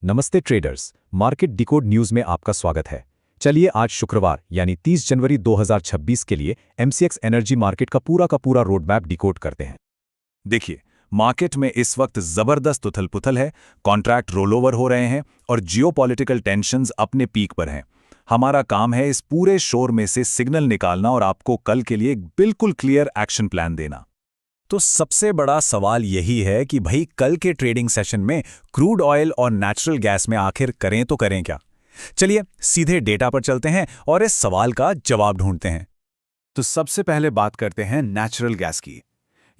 नमस्ते traders, market decode news में आपका स्वागत है। चलिए आज शुक्रवार यानी 30 जनवरी 2026 के लिए एमसीएक्स एनर्जी मार्केट का पूरा रोड मैप डिकोड करते हैं। देखिए, मार्केट में इस वक्त जबरदस्त उथल-पुथल है, कॉन्ट्रैक्ट रोलओवर हो रहे हैं और जियोपॉलिटिकल टेंशन्स अपने पीक पर हैं। हमारा काम है इस पूरे शोर में से सिग्नल निकालना और आपको कल के लिए एक बिल्कुल क्लियर एक्शन प्लान देना। तो सबसे बड़ा सवाल यही है कि भाई कल के ट्रेडिंग सेशन में क्रूड ऑयल और नेचुरल गैस में आखिर करें तो करें क्या। चलिए सीधे डेटा पर चलते हैं और इस सवाल का जवाब ढूंढते हैं। तो सबसे पहले बात करते हैं नेचुरल गैस की।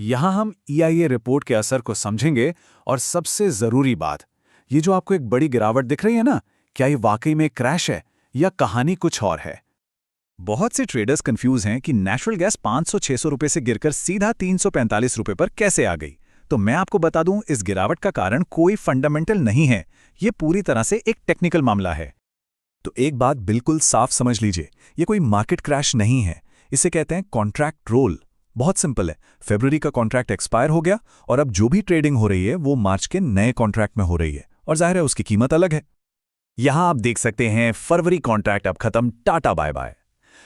यहां हम ईआईए रिपोर्ट के असर को समझेंगे और सबसे जरूरी बात, ये जो आपको एक बड़ी गिरावट दिख रही है ना, क्या ये वाकई में क्रैश है या कहानी कुछ और है। बहुत से ट्रेडर्स कंफ्यूज हैं कि नेचुरल गैस 500-600 रुपए से गिरकर सीधा 345 रुपए पर कैसे आ गई। तो मैं आपको बता दूं, इस गिरावट का कारण कोई फंडामेंटल नहीं है, ये पूरी तरह से एक टेक्निकल मामला है। तो एक बात बिल्कुल साफ समझ लीजिए, ये कोई मार्केट क्रैश नहीं है, इसे कहते हैं कॉन्ट्रैक्ट रोल। बहुत सिंपल है, फरवरी का कॉन्ट्रैक्ट एक्सपायर हो गया और अब जो भी ट्रेडिंग हो रही है वो मार्च के नए कॉन्ट्रैक्ट में हो रही है और जाहिर है उसकी कीमत अलग है। यहां आप देख सकते हैं फरवरी कॉन्ट्रैक्ट अब खत्म, टाटा बाय बाय।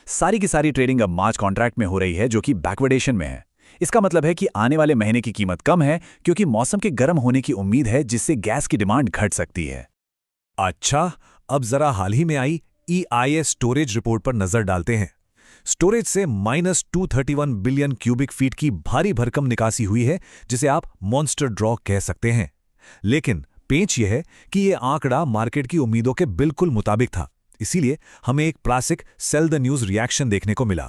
सारी की सारी ट्रेडिंग अब मार्च कॉन्ट्रैक्ट में हो रही है जो कि बैकवर्डेशन में है। इसका मतलब है कि आने वाले महीने की कीमत कम है क्योंकि मौसम के गर्म होने की उम्मीद है जिससे गैस की डिमांड घट सकती है। अच्छा, अब जरा हाल ही में आई ईआईए स्टोरेज रिपोर्ट पर नजर डालते हैं। स्टोरेज से -231 बिलियन क्यूबिक फीट की भारी भरकम निकासी हुई है जिसे आप मॉन्स्टर ड्रॉ कह सकते हैं। लेकिन पेंच यह है कि यह आंकड़ा मार्केट की उम्मीदों के बिल्कुल मुताबिक था, इसीलिए हमें एक classic sell the news reaction देखने को मिला।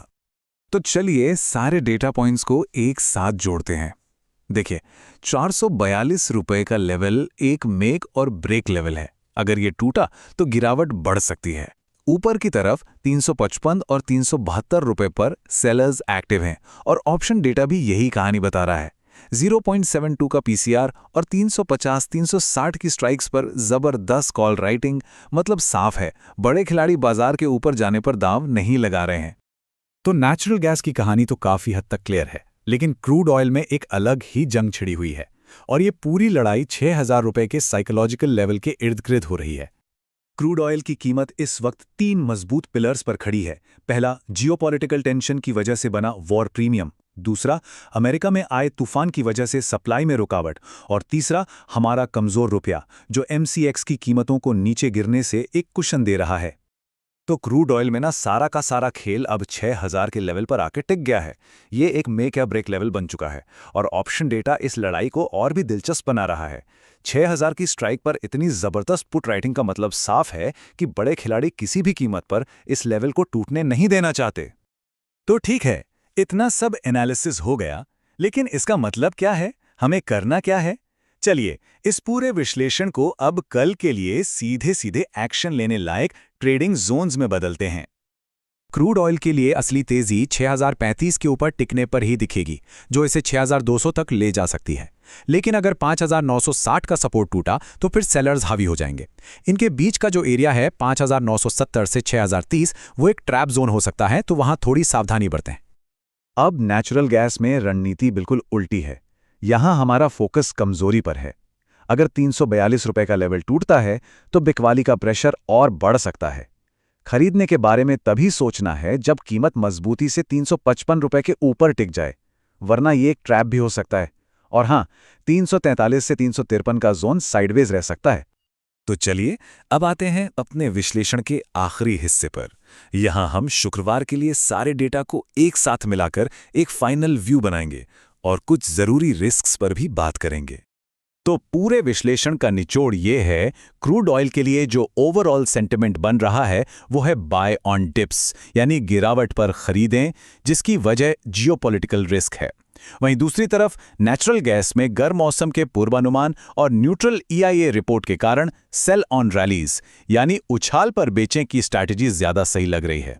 तो चलिए सारे डेटा पॉइंट्स को एक साथ जोड़ते हैं। देखिए, 442 रुपए का लेवल एक मेक और ब्रेक लेवल है। अगर ये टूटा तो गिरावट बढ़ सकती है। ऊपर की तरफ 355 और 372 रुपए पर सेलर्स एक्टिव हैं और ऑप्शन डेटा भी यही कहानी बता रहा है। 0.72 का पीसीआर और 350-360 की स्ट्राइक्स पर जबरदस्त कॉल राइटिंग, मतलब साफ है बड़े खिलाड़ी बाजार के ऊपर जाने पर दांव नहीं लगा रहे हैं। तो नेचुरल गैस की कहानी तो काफी हद तक क्लियर है, लेकिन क्रूड ऑयल में एक अलग ही जंग छिड़ी हुई है और ये पूरी लड़ाई 6000 रुपए के साइकोलॉजिकल लेवल के इर्द गिर्द हो रही है। क्रूड ऑयल की कीमत इस वक्त 3 मजबूत पिलर्स पर खड़ी है। पहला, जियोपॉलिटिकल टेंशन की वजह से बना वॉर प्रीमियम। दूसरा, अमेरिका में आए तूफान की वजह से सप्लाई में रुकावट। और तीसरा, हमारा कमजोर रुपया जो एमसीएक्स की कीमतों को नीचे गिरने से एक कुशन दे रहा है। तो क्रूड ऑयल में ना सारा का सारा खेल अब 6000 के लेवल पर आके टिक गया है। ये एक मेक या ब्रेक लेवल बन चुका है और ऑप्शन डेटा इस लड़ाई को और भी दिलचस्प बना रहा है। 6000 की स्ट्राइक पर इतनी जबरदस्त पुट राइटिंग का मतलब साफ है कि बड़े खिलाड़ी किसी भी कीमत पर इस लेवल को टूटने नहीं देना चाहते। तो ठीक है, इतना सब एनालिसिस हो गया, लेकिन इसका मतलब क्या है, हमें करना क्या है? चलिए इस पूरे विश्लेषण को अब कल के लिए सीधे सीधे एक्शन लेने लायक ट्रेडिंग जोन्स में बदलते हैं। क्रूड ऑयल के लिए असली तेजी 6035 के ऊपर टिकने पर ही दिखेगी, जो इसे 6200 तक ले जा सकती है। लेकिन अगर 5960 का सपोर्ट टूटा तो फिर सेलर्स हावी हो जाएंगे। इनके बीच का जो एरिया है 5970 से 6030, वो एक ट्रैप जोन हो सकता है, तो वहां थोड़ी सावधानी बरतें। अब नेचुरल गैस में रणनीति बिल्कुल उल्टी है। यहां हमारा फोकस कमजोरी पर है। अगर 342 रुपए का लेवल टूटता है तो बिकवाली का प्रेशर और बढ़ सकता है। खरीदने के बारे में तभी सोचना है जब कीमत मजबूती से 355 रुपए के ऊपर टिक जाए, वरना ये एक ट्रैप भी हो सकता है। और हां, 343 से 353 का जोन साइडवेज रह सकता है। तो चलिए अब आते हैं अपने विश्लेषण के आखिरी हिस्से पर। यहां हम शुक्रवार के लिए सारे डेटा को एक साथ मिलाकर एक फाइनल व्यू बनाएंगे और कुछ जरूरी रिस्क्स पर भी बात करेंगे। तो पूरे विश्लेषण का निचोड़ ये है, क्रूड ऑयल के लिए जो ओवरऑल सेंटिमेंट बन रहा है वो है बाय ऑन डिप्स, यानी गिरावट पर खरीदें, जिसकी वजह जियोपॉलिटिकल रिस्क है। वहीं दूसरी तरफ नेचुरल गैस में गर्म मौसम के पूर्वानुमान और न्यूट्रल ईआईए रिपोर्ट के कारण सेल ऑन रैलीज, यानी उछाल पर बेचें की स्ट्रैटेजी ज्यादा सही लग रही है।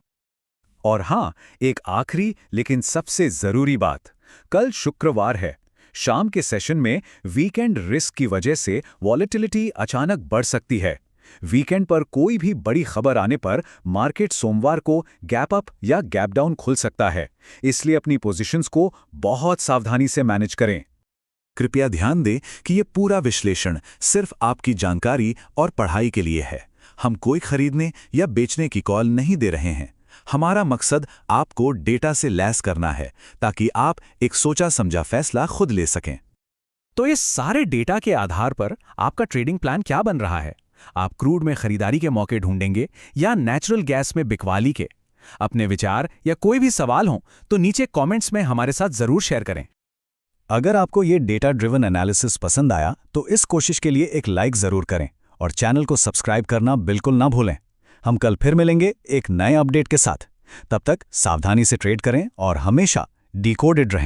और हां, एक आखिरी लेकिन सबसे जरूरी बात, कल शुक्रवार है। शाम के सेशन में वीकेंड रिस्क की वजह से वॉलेटिलिटी अचानक बढ़ सकती है। वीकेंड पर कोई भी बड़ी खबर आने पर मार्केट सोमवार को गैप अप या गैप डाउन खुल सकता है, इसलिए अपनी पोजीशंस को बहुत सावधानी से मैनेज करें। कृपया ध्यान दें कि ये पूरा विश्लेषण सिर्फ आपकी जानकारी और पढ़ाई के लिए है। हम कोई खरीदने या बेचने की कॉल नहीं दे रहे हैं। हमारा मकसद आपको डेटा से लैस करना है ताकि आप एक सोचा समझा फैसला खुद ले सकें। तो इस सारे डेटा के आधार पर आपका ट्रेडिंग प्लान क्या बन रहा है? आप क्रूड में खरीदारी के मौके ढूंढेंगे या नेचुरल गैस में बिकवाली के? अपने विचार या कोई भी सवाल हो तो नीचे कमेंट्स में हमारे साथ जरूर शेयर करें। अगर आपको ये डेटा ड्रिवन एनालिसिस पसंद आया तो इस कोशिश के लिए एक लाइक ज़रूर करें और चैनल को सब्सक्राइब करना बिल्कुल ना भूलें। हम कल फिर मिलेंगे एक नए अपडेट के साथ। तब तक सावधानी से ट्रेड करें और हमेशा डिकोडेड रहें।